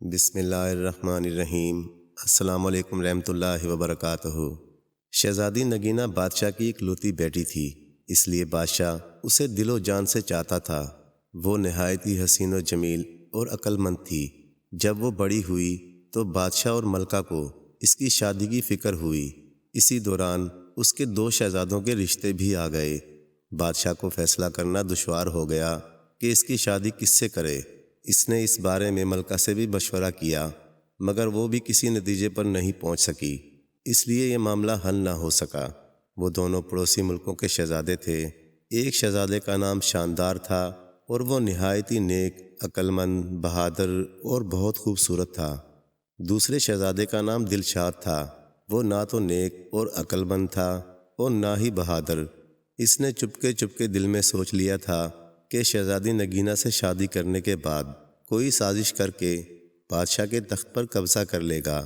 بسم اللہ الرحمن الرحیم۔ السلام علیکم رحمۃ اللہ وبرکاتہ۔ شہزادی نگینہ بادشاہ کی اکلوتی بیٹی تھی، اس لیے بادشاہ اسے دل و جان سے چاہتا تھا۔ وہ نہایت ہی حسین و جمیل اور عقل مند تھی۔ جب وہ بڑی ہوئی تو بادشاہ اور ملکہ کو اس کی شادی کی فکر ہوئی۔ اسی دوران اس کے 2 شہزادوں کے رشتے بھی آ گئے۔ بادشاہ کو فیصلہ کرنا دشوار ہو گیا کہ اس کی شادی کس سے کرے۔ اس نے اس بارے میں ملکہ سے بھی مشورہ کیا، مگر وہ بھی کسی نتیجے پر نہیں پہنچ سکی، اس لیے یہ معاملہ حل نہ ہو سکا۔ وہ دونوں پڑوسی ملکوں کے شہزادے تھے۔ ایک شہزادے کا نام شاندار تھا اور وہ نہایت ہی نیک، عقل مند، بہادر اور بہت خوبصورت تھا۔ دوسرے شہزادے کا نام دلشاد تھا۔ وہ نہ تو نیک اور عقل مند تھا اور نہ ہی بہادر۔ اس نے چپکے دل میں سوچ لیا تھا کہ شہزادی نگینہ سے شادی کرنے کے بعد کوئی سازش کر کے بادشاہ کے تخت پر قبضہ کر لے گا۔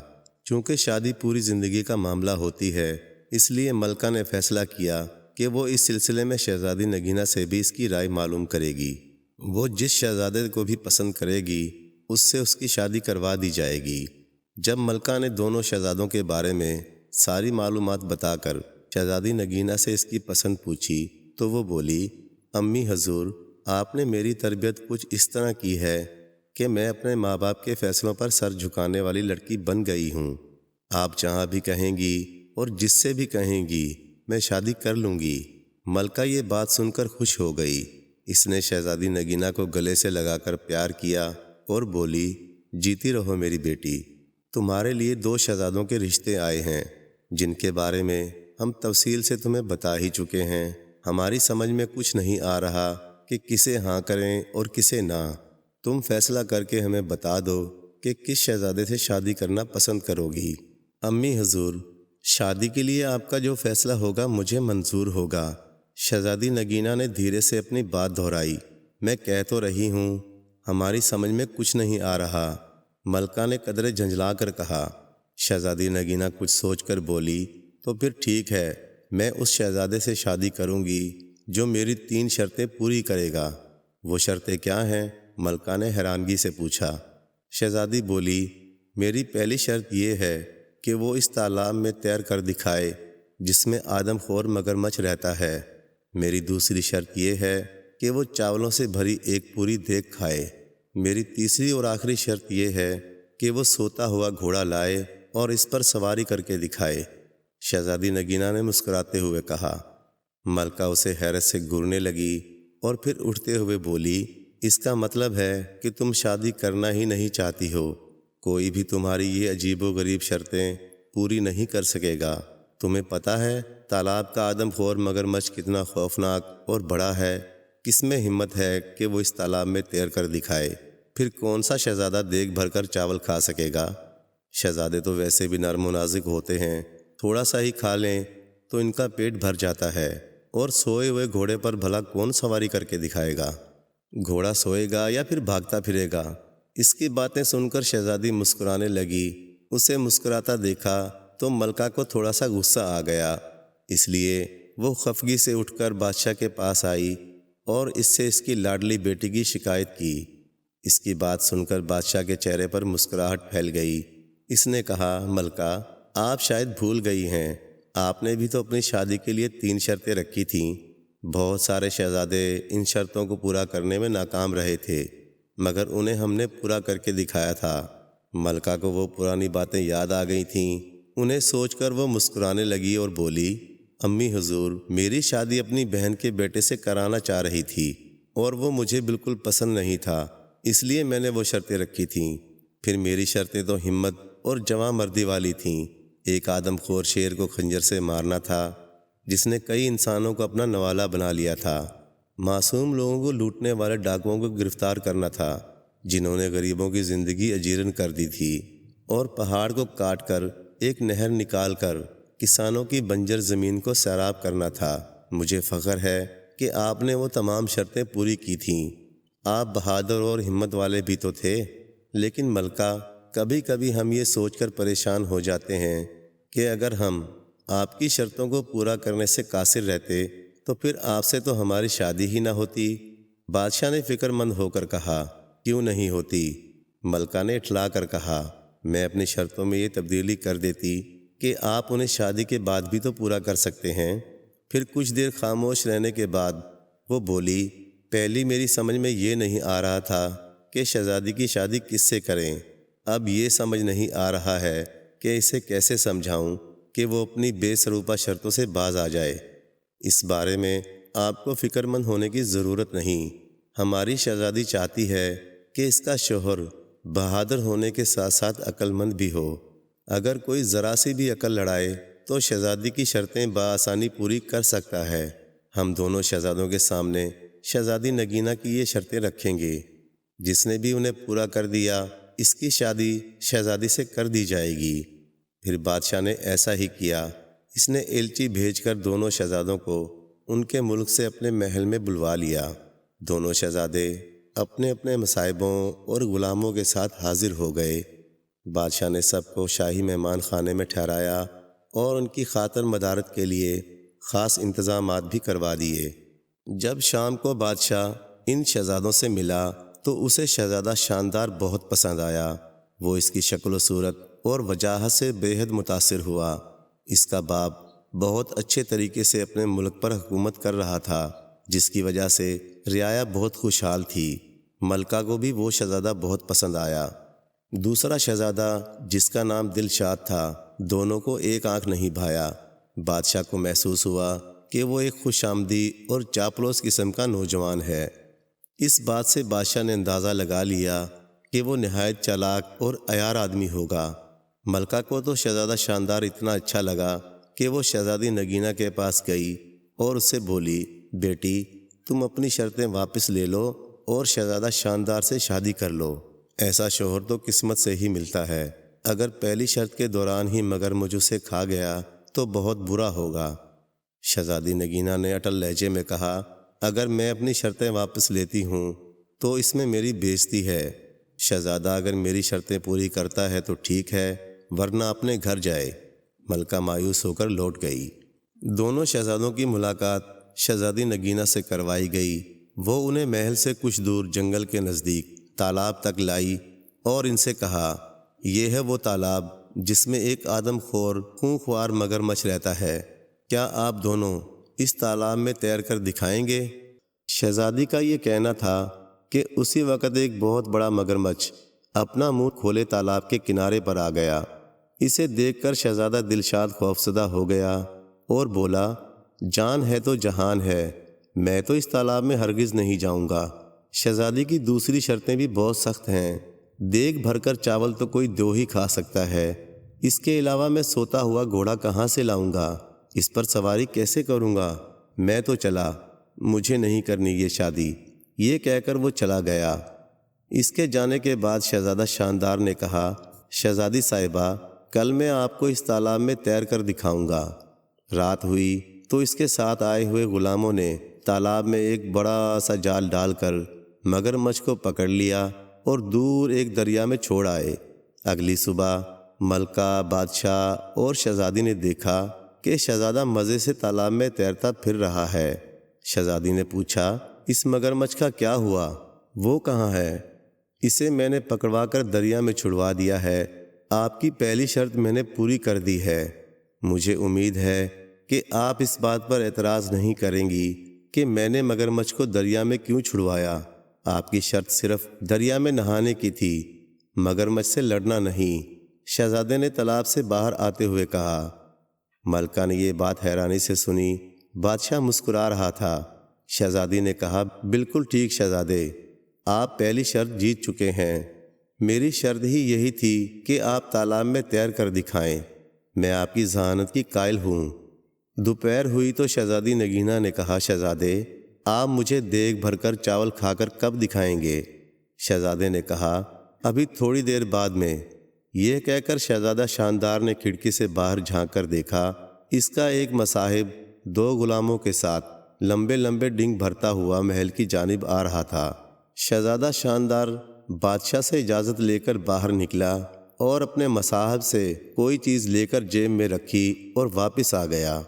چونکہ شادی پوری زندگی کا معاملہ ہوتی ہے، اس لیے ملکہ نے فیصلہ کیا کہ وہ اس سلسلے میں شہزادی نگینہ سے بھی اس کی رائے معلوم کرے گی۔ وہ جس شہزادے کو بھی پسند کرے گی اس سے اس کی شادی کروا دی جائے گی۔ جب ملکہ نے دونوں شہزادوں کے بارے میں ساری معلومات بتا کر شہزادی نگینہ سے اس کی پسند پوچھی تو وہ بولی، امی حضور، آپ نے میری تربیت کچھ اس طرح کی ہے کہ میں اپنے ماں باپ کے فیصلوں پر سر جھکانے والی لڑکی بن گئی ہوں۔ آپ جہاں بھی کہیں گی اور جس سے بھی کہیں گی میں شادی کر لوں گی۔ ملکہ یہ بات سن کر خوش ہو گئی۔ اس نے شہزادی نگینہ کو گلے سے لگا کر پیار کیا اور بولی، جیتی رہو میری بیٹی، تمہارے لیے 2 شہزادوں کے رشتے آئے ہیں جن کے بارے میں ہم تفصیل سے تمہیں بتا ہی چکے ہیں۔ ہماری سمجھ میں کچھ نہیں آ رہا کہ کسے ہاں کریں اور کسے نہ۔ تم فیصلہ کر کے ہمیں بتا دو کہ کس شہزادے سے شادی کرنا پسند کرو گی۔ امی حضور، شادی کے لیے آپ کا جو فیصلہ ہوگا مجھے منظور ہوگا۔ شہزادی نگینہ نے دھیرے سے اپنی بات دہرائی، میں کہہ تو رہی ہوں، ہماری سمجھ میں کچھ نہیں آ رہا۔ ملکہ نے قدرے جھنجھلا کر کہا۔ شہزادی نگینہ کچھ سوچ کر بولی، تو پھر ٹھیک ہے، میں اس شہزادے سے شادی کروں گی جو میری 3 شرطیں پوری کرے گا۔ وہ شرطیں کیا ہیں؟ ملکہ نے حیرانگی سے پوچھا۔ شہزادی بولی، میری پہلی شرط یہ ہے کہ وہ اس تالاب میں تیر کر دکھائے جس میں آدم خور مگرمچھ رہتا ہے۔ میری دوسری شرط یہ ہے کہ وہ چاولوں سے بھری ایک پوری دیگ کھائے۔ میری تیسری اور آخری شرط یہ ہے کہ وہ سوتا ہوا گھوڑا لائے اور اس پر سواری کر کے دکھائے۔ شہزادی نگینہ نے مسکراتے ہوئے کہا۔ ملکہ اسے حیرت سے گھورنے لگی اور پھر اٹھتے ہوئے بولی، اس کا مطلب ہے کہ تم شادی کرنا ہی نہیں چاہتی ہو۔ کوئی بھی تمہاری یہ عجیب و غریب شرطیں پوری نہیں کر سکے گا۔ تمہیں پتہ ہے تالاب کا آدم خور مگرمچھ کتنا خوفناک اور بڑا ہے؟ کس میں ہمت ہے کہ وہ اس تالاب میں تیر کر دکھائے؟ پھر کون سا شہزادہ دیگ بھر کر چاول کھا سکے گا؟ شہزادے تو ویسے بھی نرم و نازک ہوتے ہیں، تھوڑا سا ہی کھا لیں تو ان کا پیٹ بھر جاتا ہے، اور سوئے ہوئے گھوڑے پر بھلا کون سواری کر کے دکھائے گا؟ گھوڑا سوئے گا یا پھر بھاگتا پھرے گا؟ اس کی باتیں سن کر شہزادی مسکرانے لگی۔ اسے مسکراتا دیکھا تو ملکہ کو تھوڑا سا غصہ آ گیا، اس لیے وہ خفگی سے اٹھ کر بادشاہ کے پاس آئی اور اس سے اس کی لاڈلی بیٹی کی شکایت کی۔ اس کی بات سن کر بادشاہ کے چہرے پر مسکراہٹ پھیل گئی۔ اس نے کہا، ملکہ، آپ شاید بھول گئی ہیں، آپ نے بھی تو اپنی شادی کے لیے 3 شرطیں رکھی تھیں۔ بہت سارے شہزادے ان شرطوں کو پورا کرنے میں ناکام رہے تھے، مگر انہیں ہم نے پورا کر کے دکھایا تھا۔ ملکہ کو وہ پرانی باتیں یاد آ گئی تھیں۔ انہیں سوچ کر وہ مسکرانے لگی اور بولی، امی حضور، میری شادی اپنی بہن کے بیٹے سے کرانا چاہ رہی تھی اور وہ مجھے بالکل پسند نہیں تھا، اس لیے میں نے وہ شرطیں رکھی تھیں۔ پھر میری شرطیں تو ہمت اور جواں مردی والی تھیں۔ ایک آدم خور شیر کو خنجر سے مارنا تھا جس نے کئی انسانوں کو اپنا نوالا بنا لیا تھا۔ معصوم لوگوں کو لوٹنے والے ڈاکوؤں کو گرفتار کرنا تھا جنہوں نے غریبوں کی زندگی اجیرن کر دی تھی، اور پہاڑ کو کاٹ کر ایک نہر نکال کر کسانوں کی بنجر زمین کو سیراب کرنا تھا۔ مجھے فخر ہے کہ آپ نے وہ تمام شرطیں پوری کی تھیں۔ آپ بہادر اور ہمت والے بھی تو تھے، لیکن ملکہ، کبھی کبھی ہم یہ سوچ کر پریشان ہو جاتے ہیں کہ اگر ہم آپ کی شرطوں کو پورا کرنے سے قاصر رہتے تو پھر آپ سے تو ہماری شادی ہی نہ ہوتی۔ بادشاہ نے فکر مند ہو کر کہا، کیوں نہیں ہوتی؟ ملکہ نے اٹھلا کر کہا، میں اپنی شرطوں میں یہ تبدیلی کر دیتی کہ آپ انہیں شادی کے بعد بھی تو پورا کر سکتے ہیں۔ پھر کچھ دیر خاموش رہنے کے بعد وہ بولی، پہلی میری سمجھ میں یہ نہیں آ رہا تھا کہ شہزادی کی شادی کس سے کریں، اب یہ سمجھ نہیں آ رہا ہے کہ اسے کیسے سمجھاؤں کہ وہ اپنی بے سروپا شرطوں سے باز آ جائے۔ اس بارے میں آپ کو فکر مند ہونے کی ضرورت نہیں۔ ہماری شہزادی چاہتی ہے کہ اس کا شوہر بہادر ہونے کے ساتھ ساتھ عقل مند بھی ہو۔ اگر کوئی ذرا سی بھی عقل لڑائے تو شہزادی کی شرطیں بآسانی پوری کر سکتا ہے۔ ہم دونوں شہزادوں کے سامنے شہزادی نگینہ کی یہ شرطیں رکھیں گے، جس نے بھی انہیں پورا کر دیا اس کی شادی شہزادی سے کر دی جائے گی۔ پھر بادشاہ نے ایسا ہی کیا۔ اس نے ایلچی بھیج کر دونوں شہزادوں کو ان کے ملک سے اپنے محل میں بلوا لیا۔ دونوں شہزادے اپنے اپنے مصاحبوں اور غلاموں کے ساتھ حاضر ہو گئے۔ بادشاہ نے سب کو شاہی مہمان خانے میں ٹھہرایا اور ان کی خاطر مدارت کے لیے خاص انتظامات بھی کروا دیے۔ جب شام کو بادشاہ ان شہزادوں سے ملا تو اسے شہزادہ شاندار بہت پسند آیا۔ وہ اس کی شکل و صورت اور وجاہت سے بے حد متاثر ہوا۔ اس کا باپ بہت اچھے طریقے سے اپنے ملک پر حکومت کر رہا تھا، جس کی وجہ سے رعایا بہت خوشحال تھی۔ ملکہ کو بھی وہ شہزادہ بہت پسند آیا۔ دوسرا شہزادہ جس کا نام دلشاد تھا، دونوں کو ایک آنکھ نہیں بھایا۔ بادشاہ کو محسوس ہوا کہ وہ ایک خوش آمدی اور چاپلوس قسم کا نوجوان ہے۔ اس بات سے بادشاہ نے اندازہ لگا لیا کہ وہ نہایت چالاک اور عیار آدمی ہوگا۔ ملکہ کو تو شہزادہ شاندار اتنا اچھا لگا کہ وہ شہزادی نگینہ کے پاس گئی اور اس سے بولی، بیٹی تم اپنی شرطیں واپس لے لو اور شہزادہ شاندار سے شادی کر لو۔ ایسا شوہر تو قسمت سے ہی ملتا ہے۔ اگر پہلی شرط کے دوران ہی مگرمچھ اسے کھا گیا تو بہت برا ہوگا۔ شہزادی نگینہ نے اٹل لہجے میں کہا، اگر میں اپنی شرطیں واپس لیتی ہوں تو اس میں میری بے عزتی ہے۔ شہزادہ اگر میری شرطیں پوری کرتا ہے تو ٹھیک ہے، ورنہ اپنے گھر جائے۔ ملکہ مایوس ہو کر لوٹ گئی۔ دونوں شہزادوں کی ملاقات شہزادی نگینہ سے کروائی گئی۔ وہ انہیں محل سے کچھ دور جنگل کے نزدیک تالاب تک لائی اور ان سے کہا، یہ ہے وہ تالاب جس میں ایک آدم خور خونخوار مگرمچھ رہتا ہے، کیا آپ دونوں اس تالاب میں تیر کر دکھائیں گے؟ شہزادی کا یہ کہنا تھا کہ اسی وقت ایک بہت بڑا مگرمچھ اپنا منہ کھولے تالاب کے کنارے پر آ گیا۔ اسے دیکھ کر شہزادہ دلشاد خوفزدہ ہو گیا اور بولا، جان ہے تو جہان ہے، میں تو اس تالاب میں ہرگز نہیں جاؤں گا۔ شہزادی کی دوسری شرطیں بھی بہت سخت ہیں۔ دیگ بھر کر چاول تو کوئی دو ہی کھا سکتا ہے، اس کے علاوہ میں سوتا ہوا گھوڑا کہاں سے لاؤں گا؟ اس پر سواری کیسے کروں گا؟ میں تو چلا، مجھے نہیں کرنی یہ شادی۔ یہ کہہ کر وہ چلا گیا۔ اس کے جانے کے بعد شہزادہ شاندار نے کہا، شہزادی صاحبہ کل میں آپ کو اس تالاب میں تیر کر دکھاؤں گا۔ رات ہوئی تو اس کے ساتھ آئے ہوئے غلاموں نے تالاب میں ایک بڑا سا جال ڈال کر مگرمچھ کو پکڑ لیا اور دور ایک دریا میں چھوڑ آئے۔ اگلی صبح ملکہ، بادشاہ اور شہزادی نے دیکھا کہ شہزادہ مزے سے تالاب میں تیرتا پھر رہا ہے۔ شہزادی نے پوچھا، اس مگرمچھ کا کیا ہوا؟ وہ کہاں ہے؟ اسے میں نے پکڑوا کر دریا میں چھڑوا دیا ہے۔ آپ کی پہلی شرط میں نے پوری کر دی ہے۔ مجھے امید ہے کہ آپ اس بات پر اعتراض نہیں کریں گی کہ میں نے مگرمچھ کو دریا میں کیوں چھڑوایا۔ آپ کی شرط صرف دریا میں نہانے کی تھی، مگرمچھ سے لڑنا نہیں، شہزادے نے تالاب سے باہر آتے ہوئے کہا۔ ملکہ نے یہ بات حیرانی سے سنی۔ بادشاہ مسکرا رہا تھا۔ شہزادی نے کہا، بالکل ٹھیک شہزادے، آپ پہلی شرط جیت چکے ہیں۔ میری شرط ہی یہی تھی کہ آپ تالاب میں تیر کر دکھائیں۔ میں آپ کی ذہانت کی قائل ہوں۔ دوپہر ہوئی تو شہزادی نگینہ نے کہا، شہزادے آپ مجھے دیگ بھر کر چاول کھا کر کب دکھائیں گے؟ شہزادے نے کہا، ابھی تھوڑی دیر بعد میں۔ یہ کہہ کر شہزادہ شاندار نے کھڑکی سے باہر جھانک کر دیکھا۔ اس کا ایک مصاحب دو غلاموں کے ساتھ لمبے لمبے ڈنگ بھرتا ہوا محل کی جانب آ رہا تھا۔ شہزادہ شاندار بادشاہ سے اجازت لے کر باہر نکلا اور اپنے مصاحب سے کوئی چیز لے کر جیب میں رکھی اور واپس آ گیا۔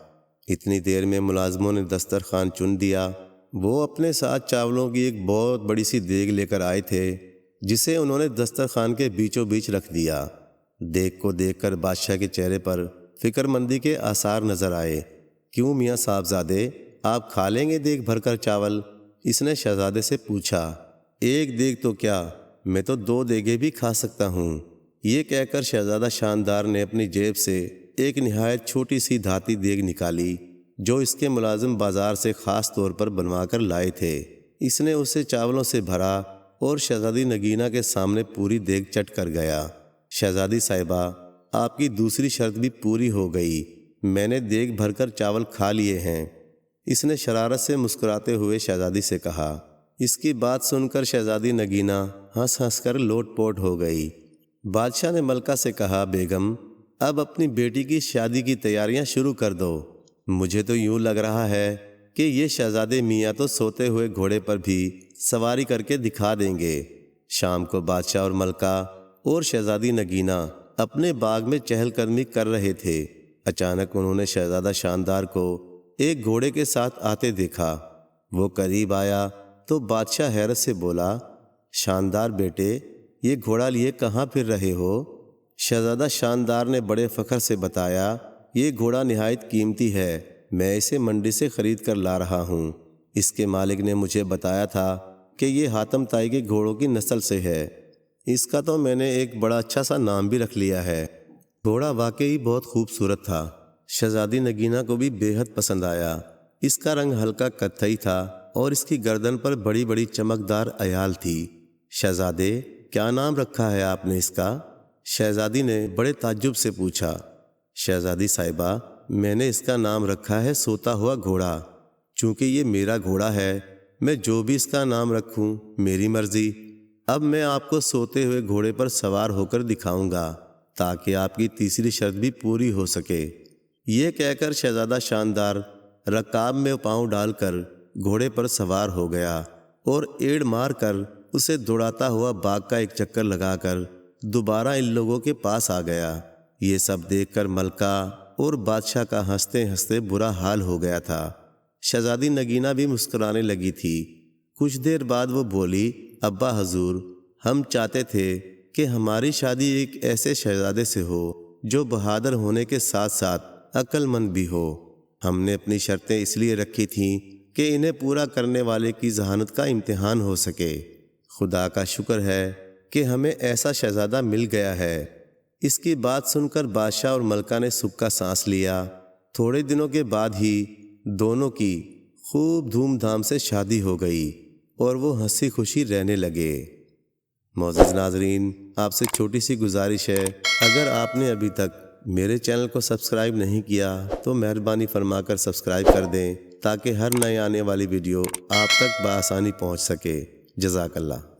اتنی دیر میں ملازموں نے دسترخوان چن دیا۔ وہ اپنے ساتھ چاولوں کی ایک بہت بڑی سی دیگ لے کر آئے تھے۔ جسے انہوں نے دسترخوان کے بیچوں بیچ رکھ دیا۔ دیگ کو دیکھ کر بادشاہ کے چہرے پر فکر مندی کے آثار نظر آئے۔ کیوں میاں صاحبزادے، آپ کھا لیں گے دیگ بھر کر چاول؟ اس نے شہزادے سے پوچھا۔ ایک دیگ تو کیا، میں تو 2 دیگیں بھی کھا سکتا ہوں۔ یہ کہہ کر شہزادہ شاندار نے اپنی جیب سے ایک نہایت چھوٹی سی دھاتی دیگ نکالی جو اس کے ملازم بازار سے خاص طور پر بنوا کر لائے تھے۔ اس نے اسے چاولوں سے بھرا اور شہزادی نگینہ کے سامنے پوری دیگ چٹ کر گیا۔ شہزادی صاحبہ، آپ کی دوسری شرط بھی پوری ہو گئی، میں نے دیگ بھر کر چاول کھا لیے ہیں، اس نے شرارت سے مسکراتے ہوئے شہزادی سے کہا۔ اس کی بات سن کر شہزادی نگینہ ہنس ہنس کر لوٹ پوٹ ہو گئی۔ بادشاہ نے ملکہ سے کہا، بیگم اب اپنی بیٹی کی شادی کی تیاریاں شروع کر دو۔ مجھے تو یوں لگ رہا ہے کہ یہ شہزادے میاں تو سوتے ہوئے گھوڑے پر بھی سواری کر کے دکھا دیں گے۔ شام کو بادشاہ اور ملکہ اور شہزادی نگینہ اپنے باغ میں چہل قدمی کر رہے تھے۔ اچانک انہوں نے شہزادہ شاندار کو ایک گھوڑے کے ساتھ آتے دیکھا۔ وہ قریب آیا تو بادشاہ حیرت سے بولا، شاندار بیٹے، یہ گھوڑا لیے کہاں پھر رہے ہو؟ شہزادہ شاندار نے بڑے فخر سے بتایا، یہ گھوڑا نہایت قیمتی ہے، میں اسے منڈی سے خرید کر لا رہا ہوں۔ اس کے مالک نے مجھے بتایا تھا کہ یہ حاتم طائی کے گھوڑوں کی نسل سے ہے۔ اس کا تو میں نے ایک بڑا اچھا سا نام بھی رکھ لیا ہے۔ گھوڑا واقعی بہت خوبصورت تھا۔ شہزادی نگینہ کو بھی بے حد پسند آیا۔ اس کا رنگ ہلکا کتھئی تھا اور اس کی گردن پر بڑی بڑی چمکدار ایال تھی۔ شہزادے، کیا نام رکھا ہے آپ نے اس کا؟ شہزادی نے بڑے تعجب سے پوچھا۔ شہزادی صاحبہ، میں نے اس کا نام رکھا ہے سوتا ہوا گھوڑا۔ چونکہ یہ میرا گھوڑا ہے، میں جو بھی اس کا نام رکھوں میری مرضی۔ اب میں آپ کو سوتے ہوئے گھوڑے پر سوار ہو کر دکھاؤں گا تاکہ آپ کی تیسری شرط بھی پوری ہو سکے۔ یہ کہہ کر شہزادہ شاندار رکاب میں پاؤں ڈال کر گھوڑے پر سوار ہو گیا اور ایڑ مار کر اسے دوڑاتا ہوا باغ کا ایک چکر لگا کر دوبارہ ان لوگوں کے پاس آ گیا۔ یہ سب دیکھ کر ملکہ اور بادشاہ کا ہنستے ہنستے برا حال ہو گیا تھا۔ شہزادی نگینہ بھی مسکرانے لگی تھی۔ کچھ دیر بعد وہ بولی، ابا حضور، ہم چاہتے تھے کہ ہماری شادی ایک ایسے شہزادے سے ہو جو بہادر ہونے کے ساتھ ساتھ عقل مند بھی ہو۔ ہم نے اپنی شرطیں اس لیے رکھی تھیں کہ انہیں پورا کرنے والے کی ذہانت کا امتحان ہو سکے۔ خدا کا شکر ہے کہ ہمیں ایسا شہزادہ مل گیا ہے۔ اس کی بات سن کر بادشاہ اور ملکہ نے سکھ کا سانس لیا۔ تھوڑے دنوں کے بعد ہی دونوں کی خوب دھوم دھام سے شادی ہو گئی اور وہ ہنسی خوشی رہنے لگے۔ معزز ناظرین، آپ سے چھوٹی سی گزارش ہے، اگر آپ نے ابھی تک میرے چینل کو سبسکرائب نہیں کیا تو مہربانی فرما کر سبسکرائب کر دیں تاکہ ہر نئے آنے والی ویڈیو آپ تک بآسانی پہنچ سکے۔ جزاک اللہ۔